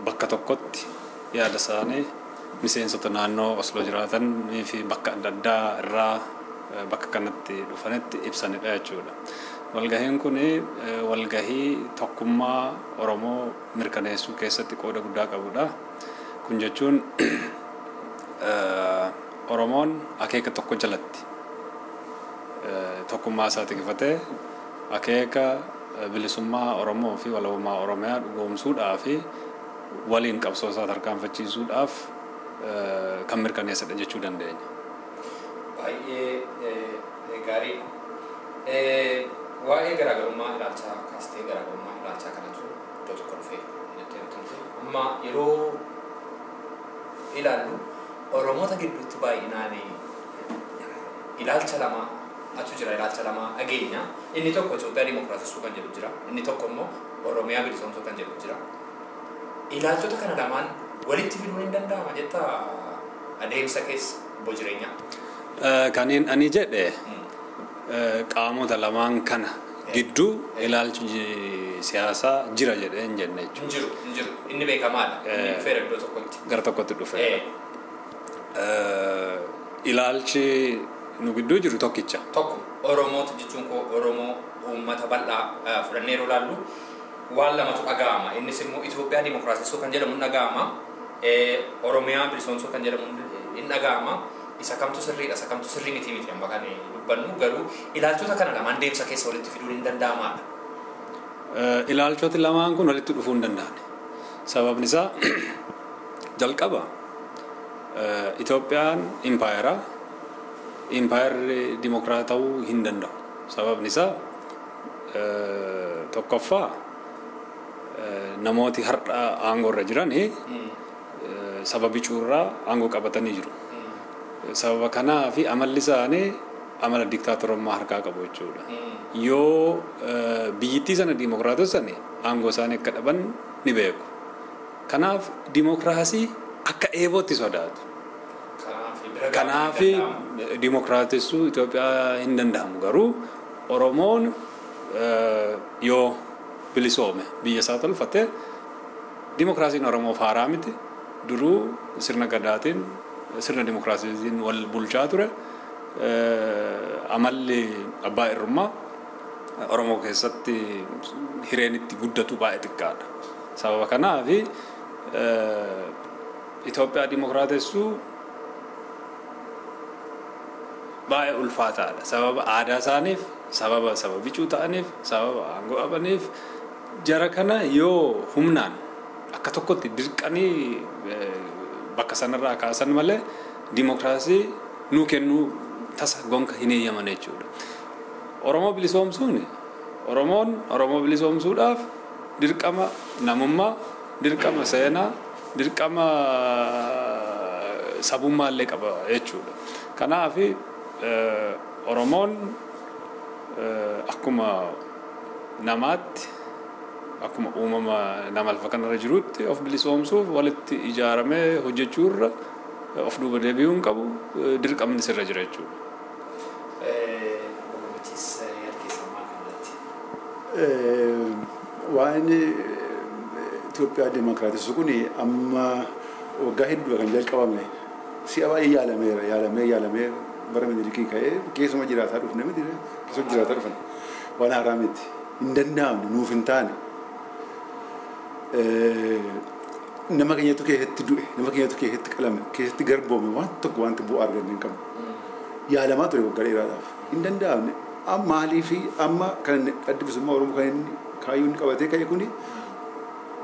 bakka tokkotti yaada isaanii miseensota naannoo Osloo jiraatan fi bakka adda addaa irraa bakka kanatti dhufanitti ibsanidha jechuudha. Walgahiin kun walgahii tokkummaa Oromoo mirkaneessuu keessatti qooda guddaa qabudha. Kun jechuun Oromoon akeeka tokko jalatti tokkummaa isaa tikifatee akeeka bilisummaa Oromoo fi walabummaa Oromiyaa dhugoomsuudhaa fi waliin qabsoo isaa tarkaanfachiisuudhaaf kan mirkaneessadha jechuu dandeenya. Baay'ee gaariidha. Waa'ee garaagarummaa ilaalchaa kaastee garaagarummaa ilaalchaa kanatu iddoo tokko dhufee amma yeroo ilaallu Oromoota gidduutti baay'inaan ilaalcha lama atu jira, ilaalcha lama dhageenya. Inni tokko Itoophiyaa Dimookiraatessuu kan jedhu jira, inni tokko immoo Oromiyaa bilisoomsuu kan jedhu jira. Ilaalchota kana lamaan walitti fiduun hin danda'ama jetta adeemsa keessa obbo Jireenyaa? Kaniin ani jedhe qaamota lamaan kana gidduu ilaalchi siyaasaa jira jedhee hin jenne jechuudha. Hin jiru. Inni beekamaadha. Inni dhufee iddoo tokkotti. Gara tokkotti dhufee. Ilaalchi nu gidduu jiru tokkicha. Tokko Oromoota jechuun koo Oromoo uummata bal'aa fudhannee yeroo ilaallu waan lamatu dhaga'ama. Innis immoo Itoophiyaa Dimookiraatessuu kan jedhamu dhaga'ama. Oromiyaa bilisoomsuu kan jedhamu hin dhaga'ama. Isa kamtu sirriidha, isa kamtu sirrii miti amma kan dubbannu garuu ilaalchota kana lamaan deemsa keessa walitti fiduun hin danda'amaadha. Ilaalchoti lamaan kun walitti dhufuu hin danda'an. Sababni isaa jalqaba Itoophiyaan impaayerri dimokiraatawuu hin danda'u. Sababni isaa tokkoffaa namooti har'a aangoo irra jiran sababii cuurraa aangoo qabatanii jiru. Sababa kanaa fi amalli isaanii amala diktaatorummaa harkaa qabu jechuudha. Yoo biyyittii sana dimokiraatessanii aangoo isaanii akka dhaban ni beeku. Kanaaf dimokiraasii akka eebootti sodaatu. Kanaaf dimokiraatessuu Itoophiyaa hin danda'amu. Garuu Oromoon yoo bilisoome biyya isaa tolfate dimokiraasiin Oromoof haaraa miti. Duruu sirna gadaatiin sirna dimokiraasiitiin wal bulchaa ture. Amalli abbaa irrummaa Oromoo keessatti hireen itti guddatu baay'ee xiqqaadha. Sababa kanaaf Itoophiyaa dimokiraatessuu baay'ee ulfaataadha. Sababa aadaa isaaniif, sababa bicuu ta'aniif, sababa aangoo qabaniif jara kana yoo humnaan akka tokkotti dirqanii bakka sanarraa kaasan malee dimokiraasii nuu kennuu tasa gonka hin eeyyaman jechuudha. Oromoo bilisoomsuun Oromoo bilisoomsuudhaaf dirqama namummaa, dirqama seenaa, dirqama sabummaa illee qaba jechuudha. Kanaaf Oromoon akkuma namaatti akkuma uumama nama lafa kanarra jirutti of bilisoomsuuf walitti ijaaramee hojjechuurra of duuba deebi'uun qabu dirqamni sirra jira jechuudha. Waan Itoophiyaa Dimookiraatessuu kun amma waggaa hedduu kan jalqabame si'a baay'ee yaalamee bara Minilikii ka'ee keessuma jiraataa dhufne miti keessuma jiraataa dhufan waan haaraa miti. hin danda'amne nuuf hin taane nama keenyatu keessatti du'e nama keenyatu keessatti qalame keessatti garboome waan tokko wanti bu'aa arganne hin qabne yaalamaa ture waggaa dheeraadhaaf hin danda'amne maalii fi amma kan adda bilisummaa Oromoo kan inni kaayyuun qabatee ka'e kuni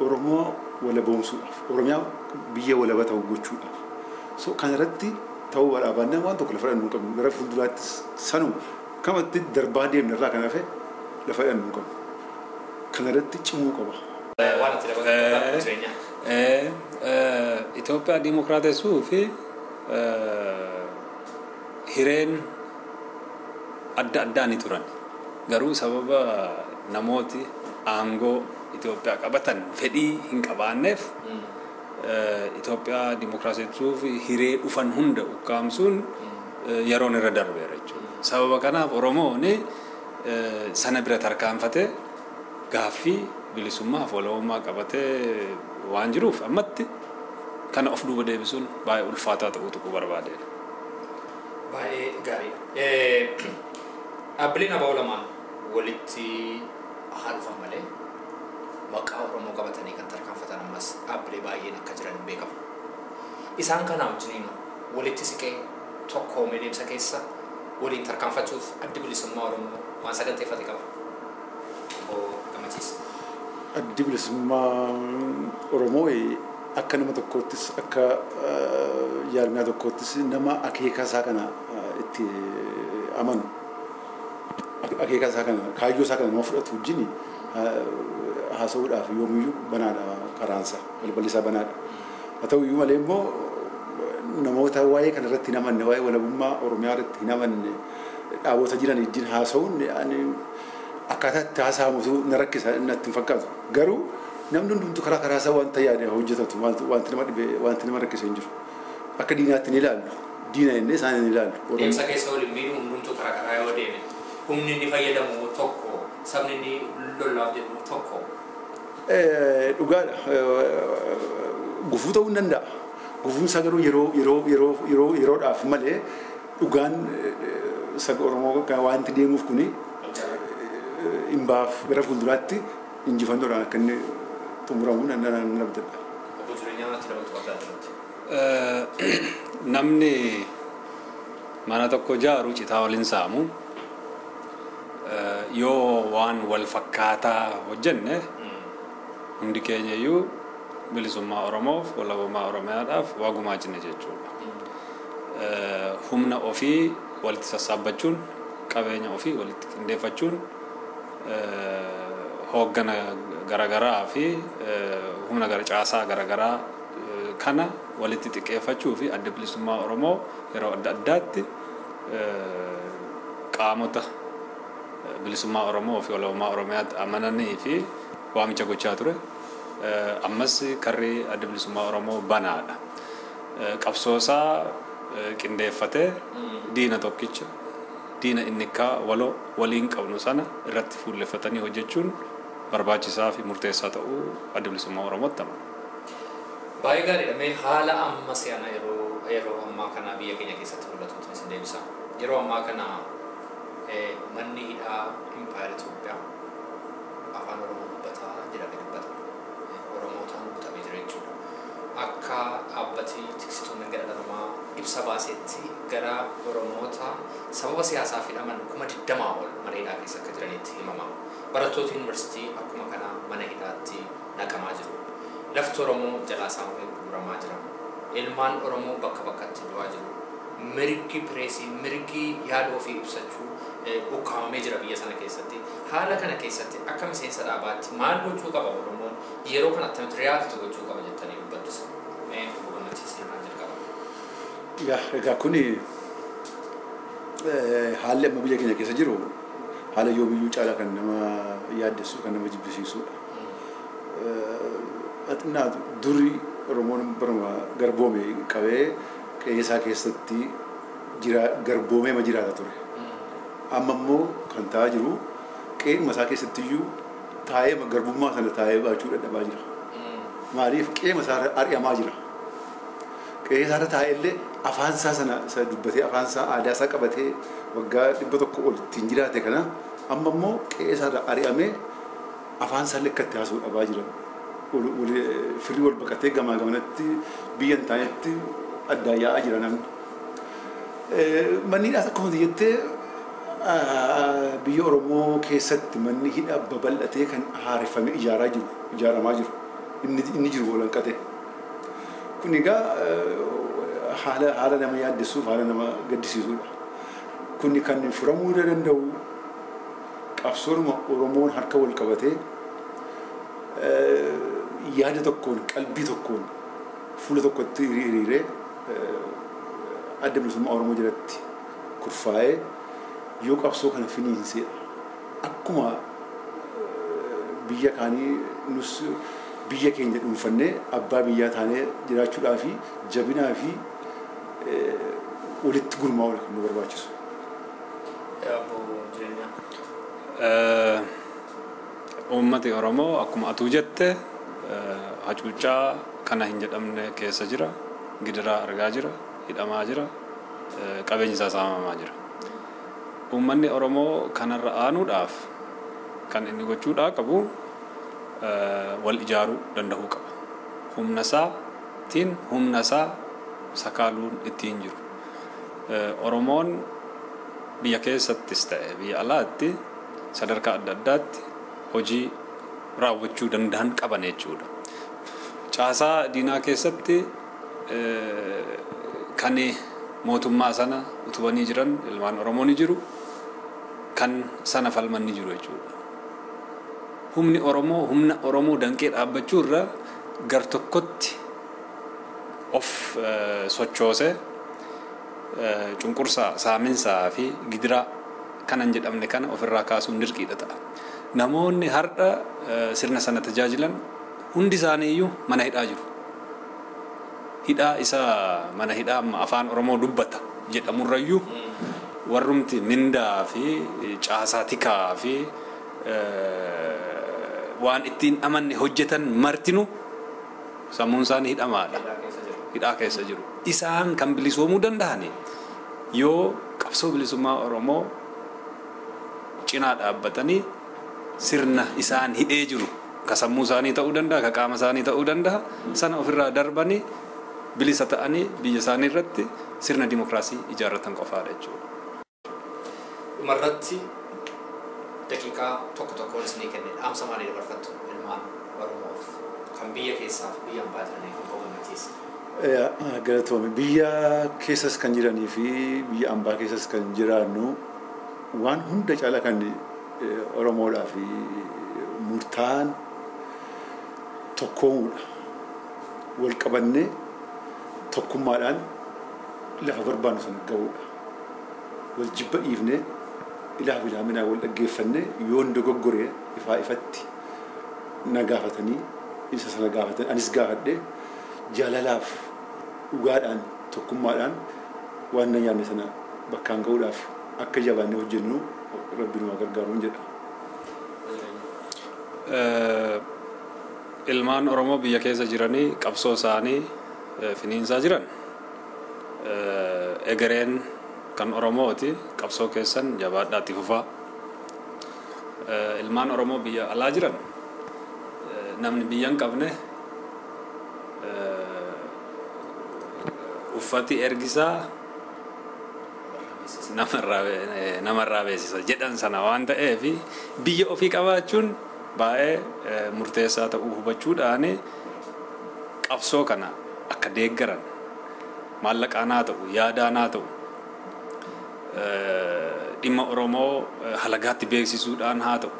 Oromoo walaboomsuudhaaf Oromiyaa biyya walaba ta'u gochuudhaaf so kanarratti ta'uu barbaadna waan tokko lafa dhannuu qabnu gara fuulduraattis sanuma kamatti darbaa deemne irraa kan hafe lafa dhannuu qabnu kanarratti cimuu qaba. Itoophiyaa diimokiraatessuu fi hireen adda addaa ni turan garuu sababa namooti aangoo Itoophiyaa qabatan fedhii hin qabaanneef Itoophiyaa diimokiraatessuu fi hiree dhufan hunda ukkaamsuun yeroon irra darbeera jechuudha. Sababa kanaaf Oromoon sana bira tarkaanfatee gaaffii bilisummaa fi walabummaa qabatee waan jiruuf ammatti kana of duuba deebisuun baay'ee ulfaataa ta'uu tuquu barbaadeera. Baay'ee gaarii. Dhaabbileen ABO lamaan walitti haa dhufan malee maqaa Oromoo qabatanii kan tarkaanfatan ammas dhaabbilee baay'een akka jiran hin beekamu. Isaan kana wajjiniin walitti siqee tokkoomee deemsa keessa waliin tarkaanfachuuf addi bilisummaa Oromoo waan saganteeffate qaba. Gammachiisa. Addi bilisummaa Oromoo akka nama tokkoottis akka jaarmiyaa tokkoottis nama akeeka isaa kana itti amanu akeeka isaa kana kaayyoo isaa kana nama fudhatu wajjin haasa'uudhaaf yoomiyyuu banaadha karaansa balballi isaa banaadha. Haa ta'u iyyuu malee immoo namoota waa'ee kana irratti hin amanne waa'ee walabummaa Oromiyaa irratti hin amanne dhaabota jiran wajjin haasa'uun akkaataa itti haasa'amutu na rakkisa natti hin fakkaatu. Garuu namni hundumtu karaa isaa wanta yaade hojjetatu wanti nama dhibe wanti nama rakkisa hin jiru. Akka diinaatti ni ilaallu. Diina jennee isaan ni ilaallu. Deemsa keessa waliin miidhuu hundumtu karaa yoo deeme humni inni fayyadamu tokko sabni inni lolaaf jedhu tokko. Dhugaadha. Gufuu ta'uu hin danda'a. Gufuun isaa garuu yeroodhaaf malee dhugaan saba Oromoo wanti deemuuf kuni imbaaf gara fuulduraatti injifannoodhaan akka inni xumuramuu nan abdadha. Namni mana tokko ijaaru citaa waliin saamu yoo waan wal fakkaataa hojjenne hundi keenya iyyuu bilisummaa Oromoof walabummaa Oromiyaadhaaf waa gumaachina jechuudha. Humna ofii walitti sassaabbachuun qabeenya ofii walitti qindeeffachuun hooggana garagaraa fi humna caasaa garagaraa kana walitti xiqqeeffachuu fi adda bilisummaa Oromoo yeroo adda addaatti qaamota bilisummaa Oromoo fi walabummaa Oromiyaatti amananii fi waamicha gochaa ture. Ammas karri adda bilisummaa Oromoo banaadha. Qabsoosaa qindeeffatee diina tokkicha diina inni waliin qabnu sana irratti fuulleffatanii hojjechuun barbaachisaa fi murteessaa ta'uu adda bilisummaa Oromootti amana. Baay'ee gaariidha. Mee haala amma si'ana yeroo ammaa kana biyya keenya keessatti mul'atuutti isin deebisa. Yeroo ammaa kana manni hidhaa Impaayera Itoophiyaa afaan Oromoo dubbataa jedhamee dubbata. Oromootaan guutamee jira jechuudha. Akka dhaabbatii tiksituun mirga namaa ibsa baasetti gara Oromoota sababa siyaasaa hidhaman 20,000 ol mana hidhaa keessa akka jiranitti himama. Barattoota yuunivarsiitii akkuma kana mana hidhaatti naqamaa jiru. Lafti Oromoo jalaa saamamee gurguramaa jira. Ilmaan Oromoo bakka bakkatti du'aa jiru. Mirgi pireesii, mirgi yaada ofii ibsachuu ukkaamamee jira biyya sana keessatti. Haala kana keessatti akka miseensa dhaabaatti maal gochuu qaba Oromoon yeroo kana attamitti riyaaktii gochuu qaba jettanii dubbattu. Mee hubachiisee maal jalqaba? Egaa kuni haalli amma biyya keenya keessa jiru haala yoomiyyuu caalaa kan nama yaaddessu kan nama jibbisiisudha. Xinnaa durii Oromoon baruma garboome qabee qe'ee keessatti garboomee ma jiraata ture. Amma immoo kan ta'aa jiru qe'ee isaa keessatti iyyuu taa'ee garbummaa sana taa'ee baachuu dadhabaa jira. Maaliif qe'ee isaa ari'amaa jira. Qe'ee isaa taa'ee illee afaan isaa sana dubbatee afaan isaa aadaa isaa qabatee waggaa 100 ol ittiin jiraate kana amma immoo qe'eesarra ari'amee afaan isaa lekkatti haasuu dhabaa jiran firii wal baqatee gamaa gamanatti biyya hin taanetti addaan yaa'aa jira namni. Manni hidhaas akkuma jettee biyya Oromoo keessatti manni hidhaa babal'atee kan haareffamee ijaaramaa jiru inni jiru walanqatee. Kun egaa haala nama yaaddessuuf haala nama gaddisiisudha. Kun kan furamuu danda'u qabsoodhuma Oromoon harka wal qabatee yaada tokkoon qalbii tokkoon fuula tokkotti hiriiree adda bilisummaa Oromoo jalatti kurfaa'ee yoo qabsoo kana finiinsedha. Akkuma biyya kaanii nus biyya keenya dhuunfannee abbaa biyyaa taanee jiraachuudhaa fi jabinaa fi walitti gurmaa'uudha kan nu barbaachisu. Uummati Oromoo akkuma atuu jette hacuuccaa kana hin jedhamne keessa jira, gidiraa argaa jira, hidhamaa jira, qabeenyi isaa saamamaa jira. Uummanni Oromoo kanarra aanuudhaaf kan inni gochuudhaa qabu wal ijaaruu danda'uu qaba. Humna isaa sakaaluun ittiin jiru. Oromoon biyya keessattis ta'e biyya alaatti sadarkaa adda addaatti hojii raawwachuu danda'an qaban jechuudha. Caasaa diinaa keessatti kan mootummaa sana utubanii jiran ilmaan Oromoo ni jiru, kan sana falman ni jiru jechuudha. Humna Oromoo danqee dhaabbachuu irra gar tokkotti of sochoosee cunqursaa, saaminsaa fi gidiraa kanan jedhamne kana ofirraa kaasuun dirqiidha ta'a. Namoonni har'a sirna sana tajaajilan hundi isaanii iyyuu mana hidhaa jiru. Hidhaa isaa mana hidhaa amma afaan Oromoo dubbata jedhamurrayyuu warrumti mindaa fi caasaa tikaa fi waan ittiin amanne hojjetan martinu sammuun isaanii hidhamaadha. Hidhaa keessa jiru. Isaan kan bilisoomuu danda'ani yoo qabsoo bilisummaa Oromoo cinaa dhaabbatanii sirna isaan hidhee jiru ka sammuu isaanii ta'uu danda'a, ka qaama isaanii ta'uu danda'a, sana ofirraa darbanii bilisa ta'anii biyya isaanii irratti sirna dimokiraasii ijaarratan qofaadha jechuudha. Dhumarratti daqiiqaa tokkoon isinii kenne dhaamsa maalii dabarfattu ilmaan Oromoof kan biyya keessaaf biyya ambaa jiranii kan qogamatiisa? Galatoome biyya keessas kan jiranii fi biyya ambaa keessas kan jiraannu waan hunda caala kan Oromoodhaa fi murtaan tokkoomuudha. Wal qabannee tokkummaadhaan lafa barbaannu sana ga'uudha. Wal jibba dhiifnee ilaaf ilaaminaa wal dhaggeeffannee yoon dogoggoree ifatti na gaafatanii isa sana gaafatan anis gaafadhee jaalalaaf dhugaadhaan tokkummaadhaan waan na nyaanne sana bakkaan ga'uudhaaf akka jabaannee hojjennu rabbiin waa gargaaruun jedha. Ilmaan Oromoo biyya keessa jiranii qabsoo isaanii finiinsaa jiran egereen kan Oromooti qabsoo keessan jabaadhaatti fufaa. Ilmaan Oromoo biyya alaa jiran namni biyya hin qabne uffati ergisaa namarraa beeksisa jedhan sana waan ta'eef biyya ofii qabaachuun baay'ee murteessaa ta'uu hubachuudhaan qabsoo kana akka deeggaran maallaqaan haa ta'u yaadaan haa ta'u dhimma Oromoo halagaatti beeksisuudhaan haa ta'u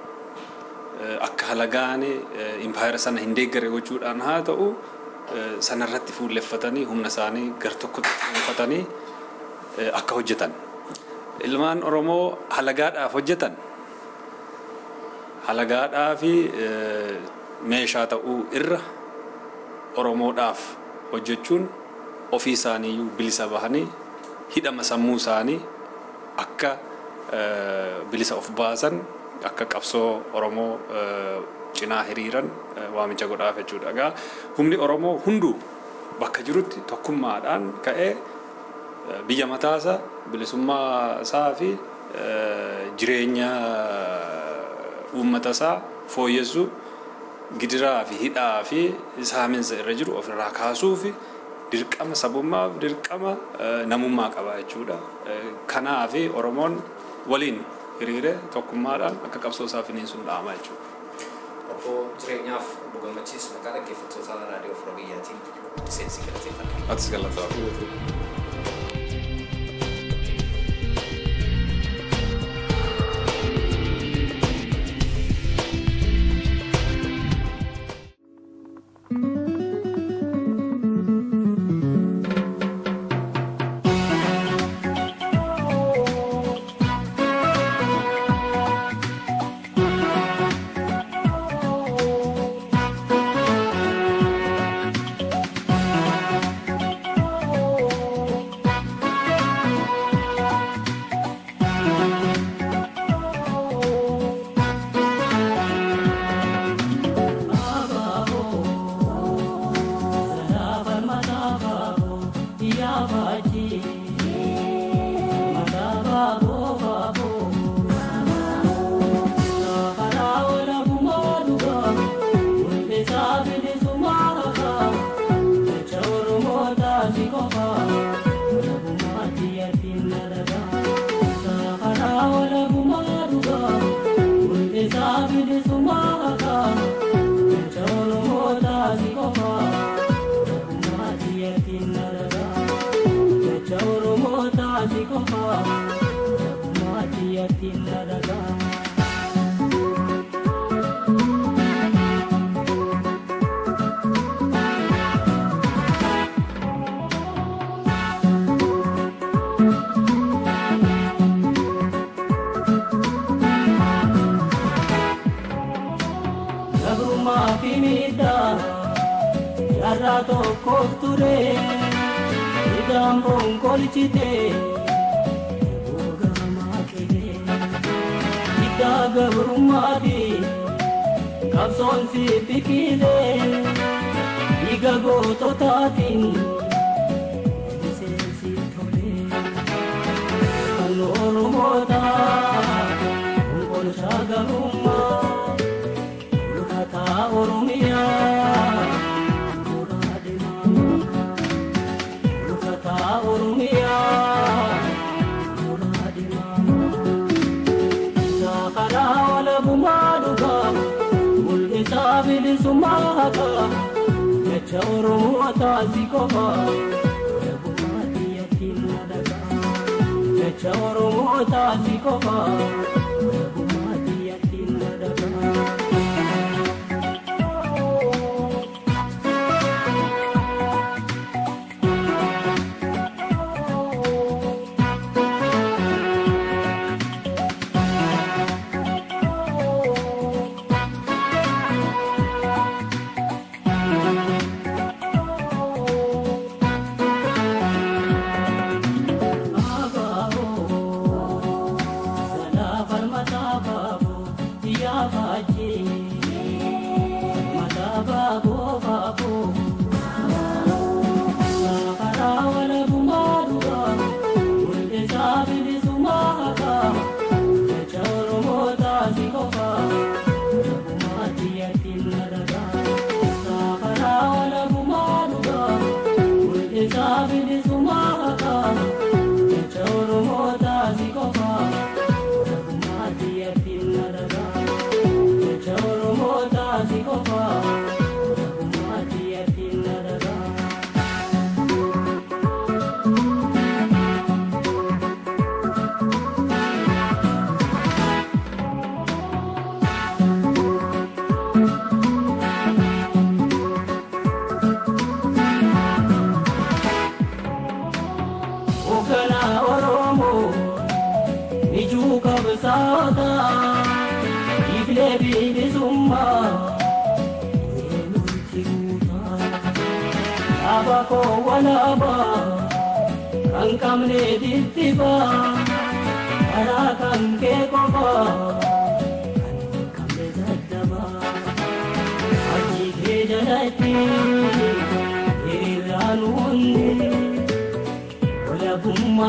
akka halagaan impaayera sana hin deeggare gochuudhaan haa ta'u sanarratti fuulleffatanii humna isaanii gar tokkotti fuuleffatanii akka hojjetan. Ilmaan Oromoo halagaadhaaf hojjetan halagaadhaa fi meeshaa ta'uu irra Oromoodhaaf hojjechuun ofii isaaniiyyuu bilisa bahanii hidhama sammuu isaanii akka bilisa of baasan akka qabsoo Oromoo cinaa hiriiran waamicha godhaaf jechuudha. Egaa humni Oromoo hunduu bakka jirutti tokkummaadhaan ka'ee biyya mataasaa bilisummaa isaa fi jireenya uummata isaa fooyyessuu gidiraa fi hidhaa fi saaminsa irra jiru ofirraa kaasuu fi dirqama sabummaa fi dirqama namummaa qaba jechuudha. Kanaaf Oromoon waliin hiriiree tokkummaadhaan akka qabsoo isaa finiinsuun dhaama jechuudha. Obbo jireenyaaf obbo Gammachiis maqaa dhaggeeffattoota raadiyoo Fira Biyyaatiin seensi galateeffadha. Atis galatoomna.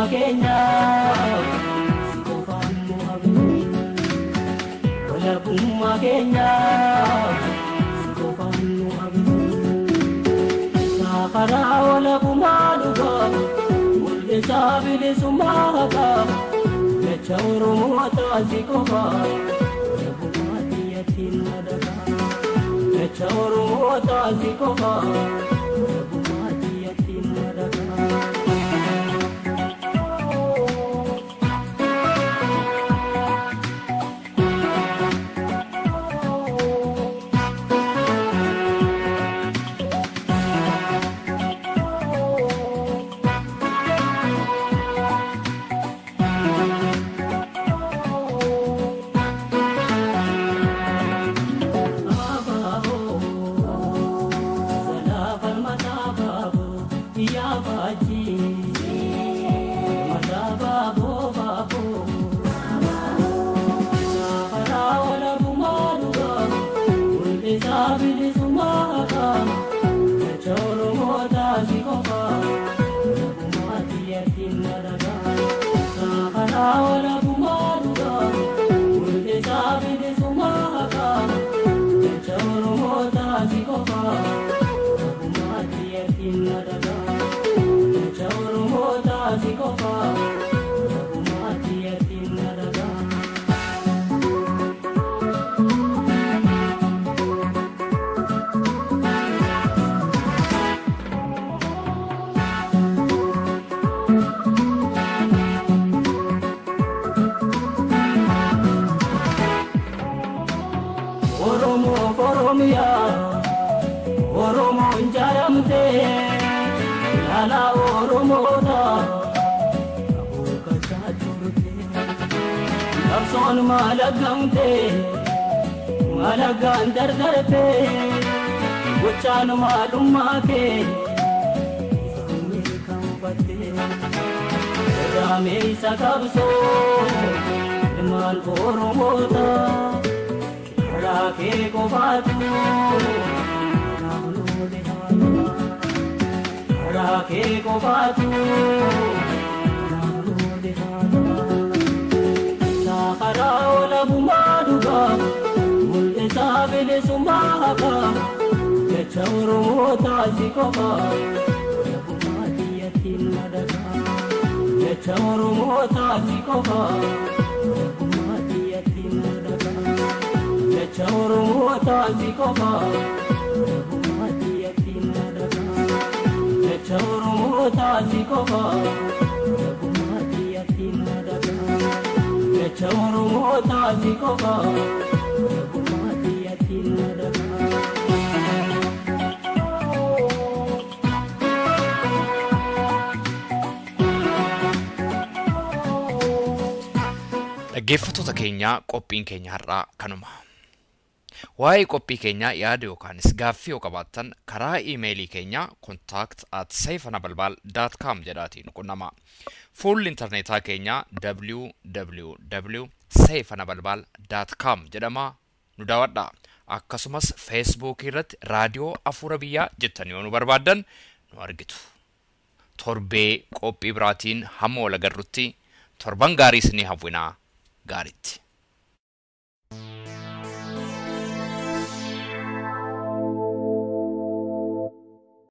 Kenya, si kofan walabummaa keenya sikofaan nu habisu karaa walabummaa dhugaa mul'isaa bilisummaa haqaa jecha Oromoo taasii qofaa walabummaa biyyattiin madagaa jecha Oromoo taasii qofaa walabummaa biyyattiin madagaa. Son malagamte malagan dardarte wachan malumake samir kampate rame sakabso man oromota rake ko batu rake ko batu karaa walabummaa dhugaa mul'isaa bilisummaa haqaa jecha Oromoo taasii qofaa walabummaa biyyattiin madagaa jecha Oromoo taasii qofaa walabummaa biyyattiin madagaa jecha Oromoo taasii qofaa walabummaa biyyattiin madagaa jecha Oromoo taasii qofaa walabummaa biyyattiin madagaa. jecha Oromoo taasii qofaa walabummaa biyyattiin madagaa. Dhaggeeffattoota keenyaa qophiin keenya har'aa kanuma. Waa'ee qophii keenyaa yaada yookaanis gaaffii yoo qabaattan karaa iimeelii keenyaa contact@saifanabalbal.com jedhaatiin qunnama. Fuulli intarneetaa keenyaa www.saifanabalbal.com jedhama nu daawwadhaa. Akkasumas Facebook irratti raadiyoo Afuura Biyyaa jettanii yoo nu barbaaddan nu argitu. Torbee qophii biraatiin hamma wal agarrutti torban gaarii isinii hawwinaa gaariitti.